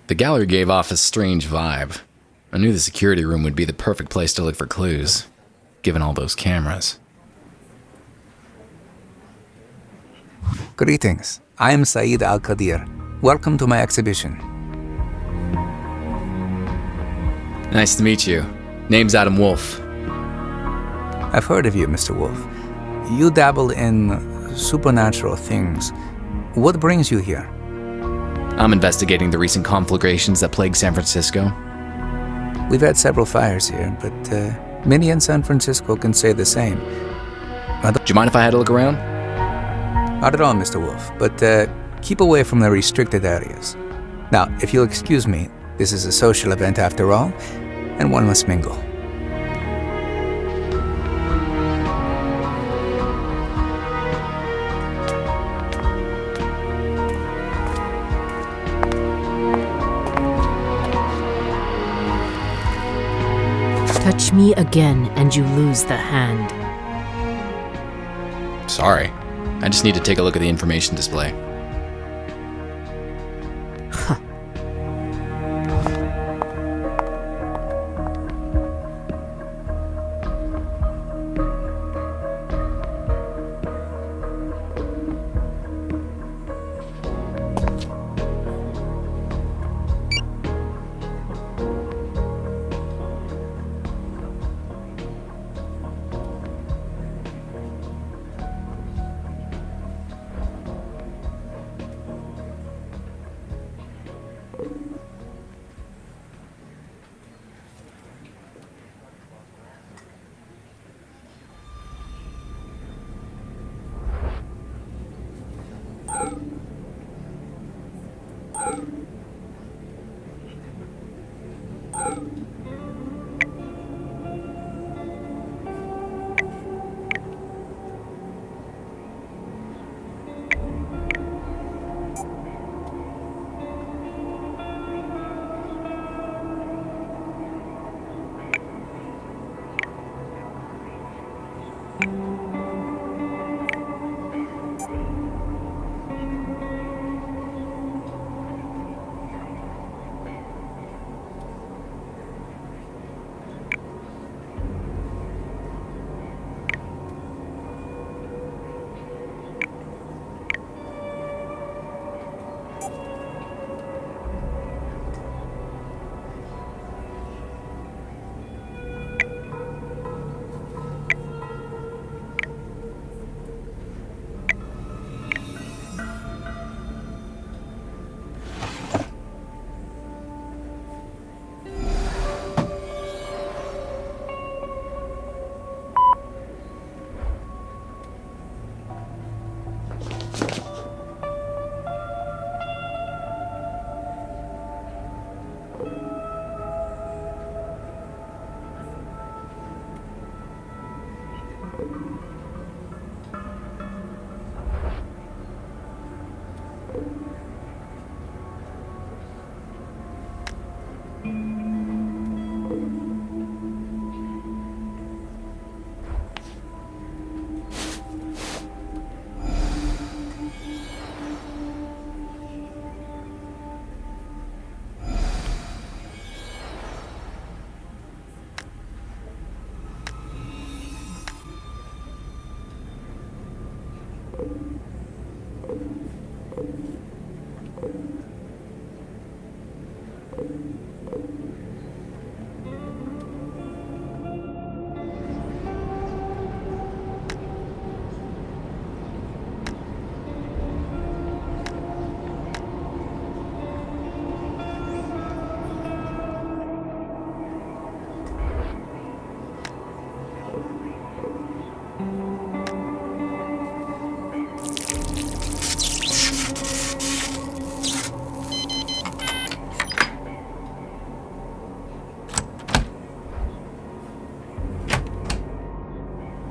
The gallery gave off a strange vibe. I knew the security room would be the perfect place to look for clues, given all those cameras. Greetings. I am Saeed Al-Qadir. Welcome to my exhibition. Nice to meet you. Name's Adam Wolfe. I've heard of you, Mr. Wolfe. You dabble in supernatural things. What brings you here? I'm investigating the recent conflagrations that plague San Francisco. We've had several fires here, but many in San Francisco can say the same. Do you mind if I had a look around? Not at all, Mr. Wolfe, but keep away from the restricted areas. Now, if you'll excuse me, this is a social event after all, and one must mingle. Touch me again and you lose the hand. Sorry. I just need to take a look at the information display.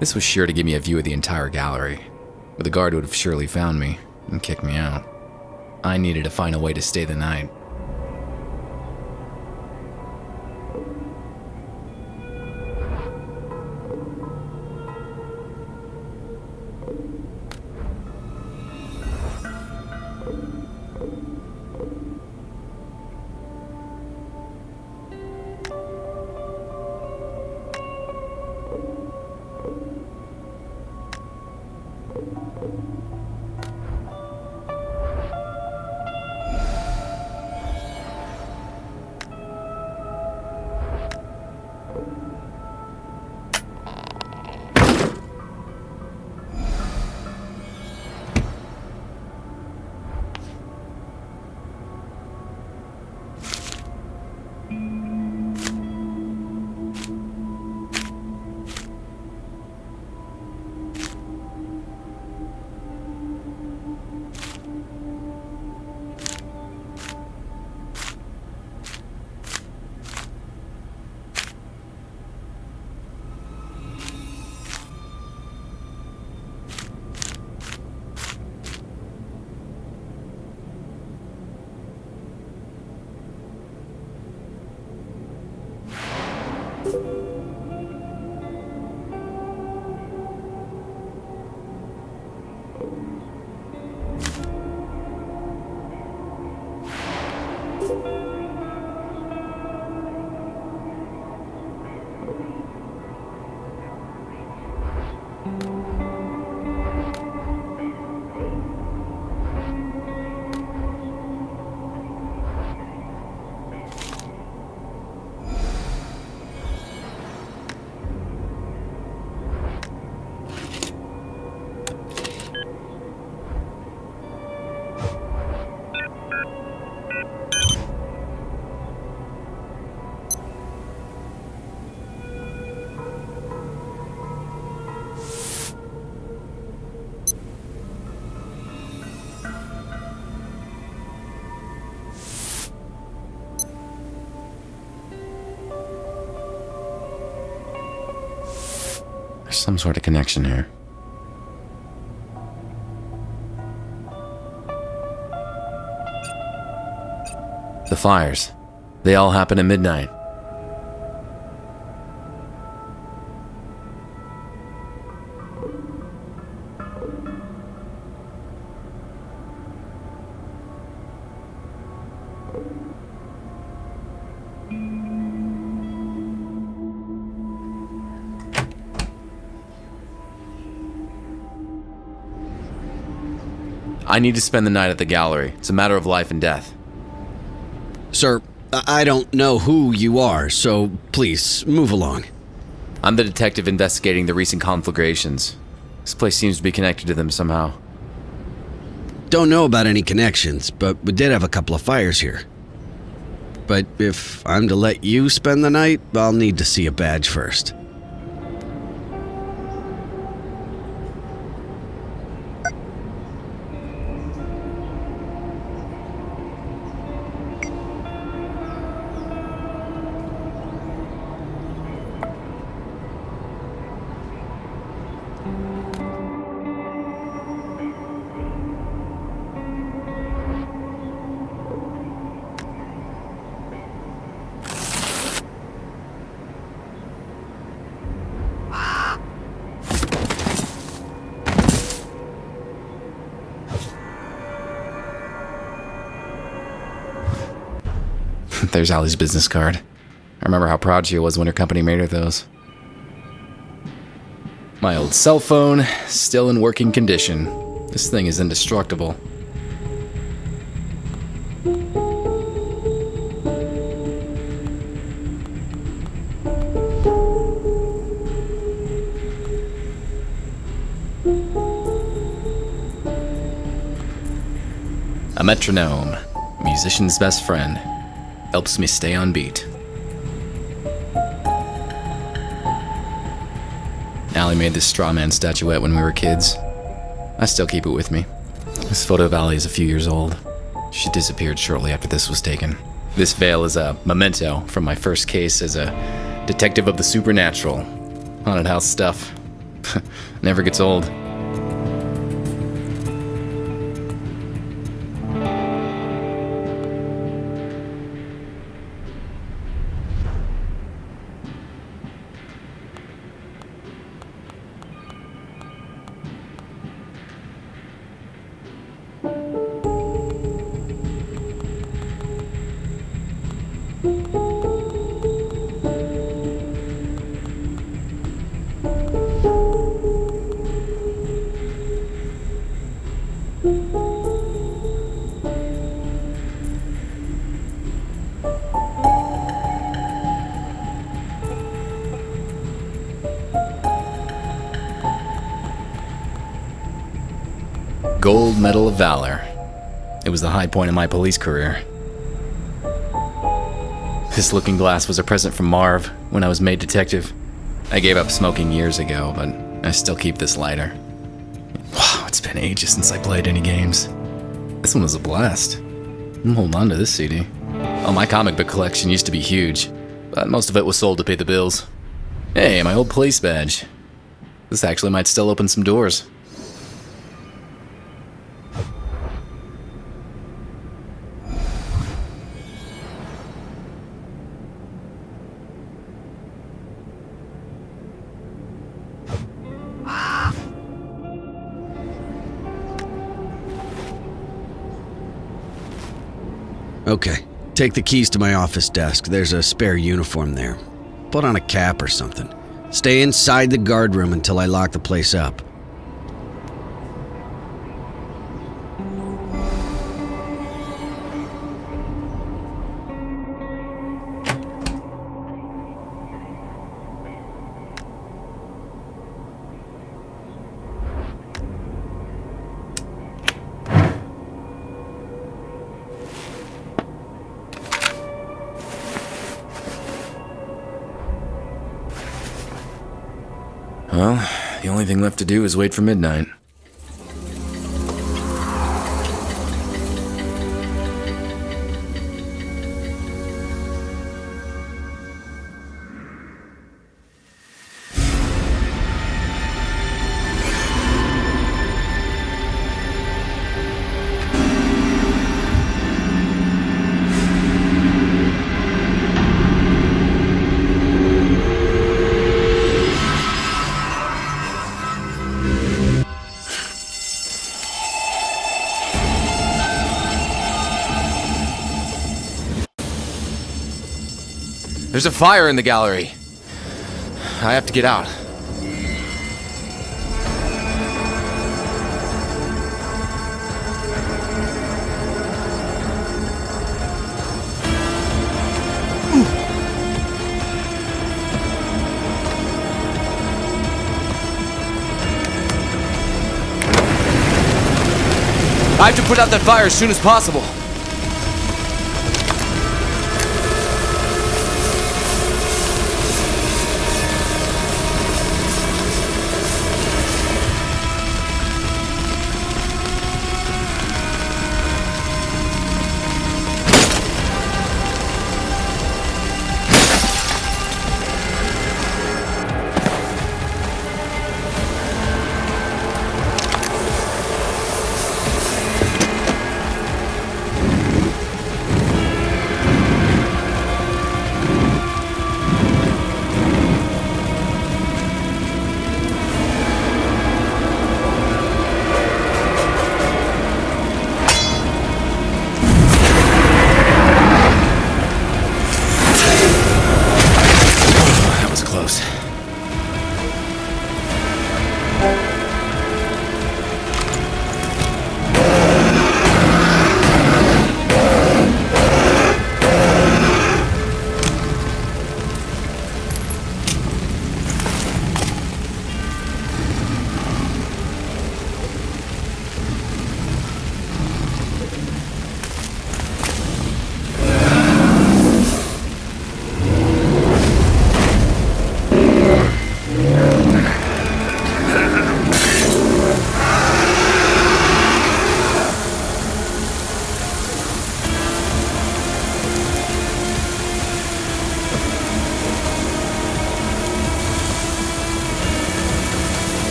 This was sure to give me a view of the entire gallery, but the guard would have surely found me and kicked me out. I needed to find a way to stay the night. There's some sort of connection here. The fires. They all happen at midnight. I need to spend the night at the gallery. It's a matter of life and death. Sir, I don't know who you are, so please, move along. I'm the detective investigating the recent conflagrations. This place seems to be connected to them somehow. Don't know about any connections, but we did have a couple of fires here. But if I'm to let you spend the night, I'll need to see a badge first. There's Allie's business card. I remember how proud she was when her company made her those. My old cell phone, still in working condition. This thing is indestructible. A metronome, musician's best friend. Helps me stay on beat. Allie made this straw man statuette when we were kids. I still keep it with me. This photo of Allie is a few years old. She disappeared shortly after this was taken. This veil is a memento from my first case as a detective of the supernatural. Haunted house stuff. Never gets old. Gold Medal of Valor. It was the high point of my police career. This looking glass was a present from Marv when I was made detective. I gave up smoking years ago, but I still keep this lighter. Wow, it's been ages since I played any games. This one was a blast. I'm holding on to this CD. Oh, my comic book collection used to be huge, but most of it was sold to pay the bills. Hey, my old police badge. This actually might still open some doors. Okay, take the keys to my office desk. There's a spare uniform there. Put on a cap or something. Stay inside the guard room until I lock the place up. Well, the only thing left to do is wait for midnight. There's a fire in the gallery. I have to get out. I have to put out that fire as soon as possible.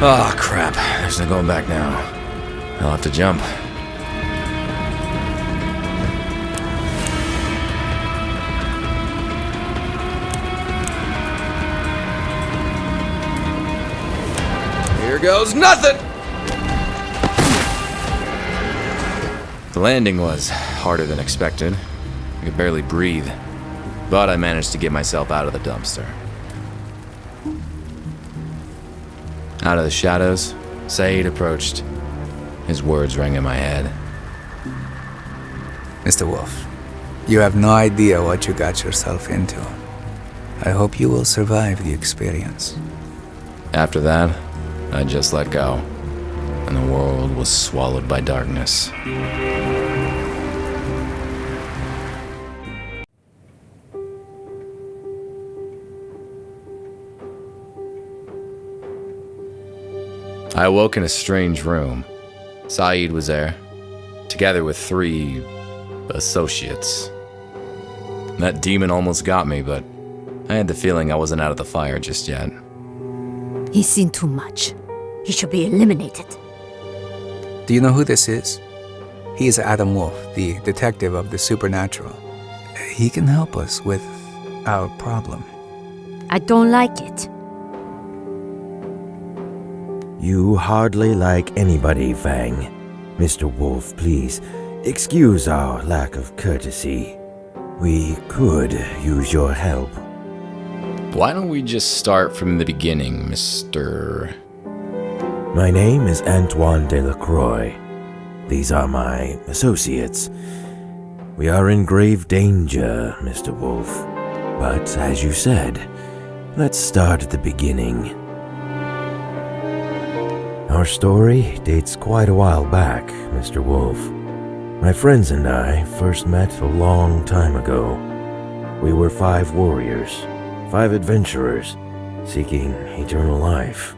Oh, crap. There's no going back now. I'll have to jump. Here goes nothing! The landing was harder than expected. I could barely breathe. But I managed to get myself out of the dumpster. Out of the shadows, Said approached. His words rang in my head. Mr. Wolfe, you have no idea what you got yourself into. I hope you will survive the experience. After that, I just let go, and the world was swallowed by darkness. I awoke in a strange room. Saeed was there, together with 3 associates. That demon almost got me, but I had the feeling I wasn't out of the fire just yet. He's seen too much. He should be eliminated. Do you know who this is? He is Adam Wolfe, the detective of the supernatural. He can help us with our problem. I don't like it. You hardly like anybody, Fang. Mr. Wolfe, please, excuse our lack of courtesy. We could use your help. Why don't we just start from the beginning, Mr. My name is Antoine Delacroix. These are my associates. We are in grave danger, Mr. Wolfe. But as you said, let's start at the beginning. Our story dates quite a while back, Mr. Wolfe. My friends and I first met a long time ago. We were 5 warriors, 5 adventurers, seeking eternal life.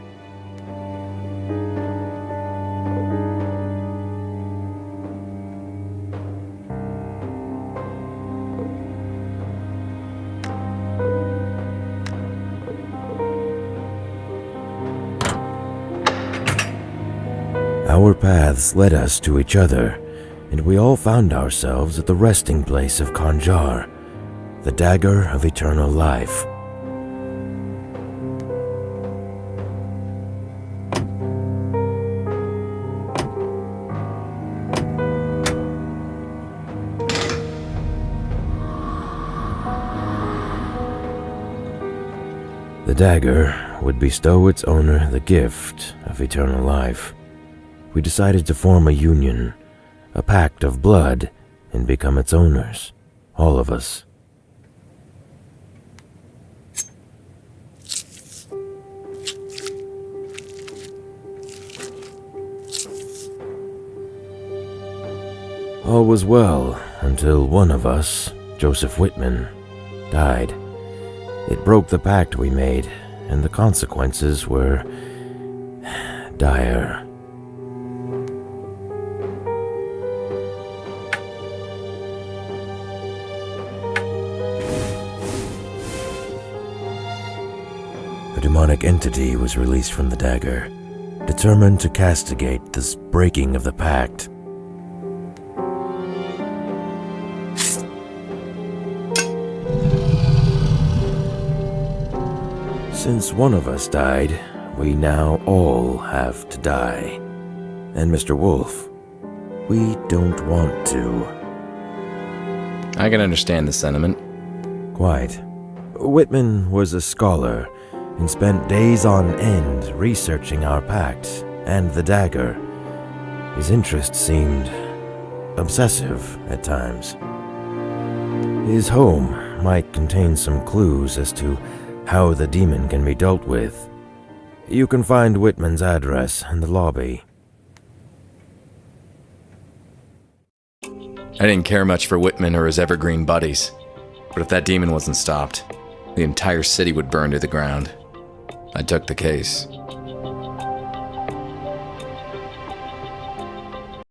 Our paths led us to each other, and we all found ourselves at the resting place of Kanjar, the dagger of eternal life. The dagger would bestow its owner the gift of eternal life. We decided to form a union, a pact of blood, and become its owners, all of us. All was well until one of us, Joseph Whitman, died. It broke the pact we made, and the consequences were dire. A demonic entity was released from the dagger, determined to castigate this breaking of the pact. Since one of us died, we now all have to die. And Mr. Wolfe, we don't want to. I can understand the sentiment. Quite. Whitman was a scholar and spent days on end researching our pact and the dagger. His interest seemed obsessive at times. His home might contain some clues as to how the demon can be dealt with. You can find Whitman's address in the lobby. I didn't care much for Whitman or his evergreen buddies, but if that demon wasn't stopped, the entire city would burn to the ground. I took the case.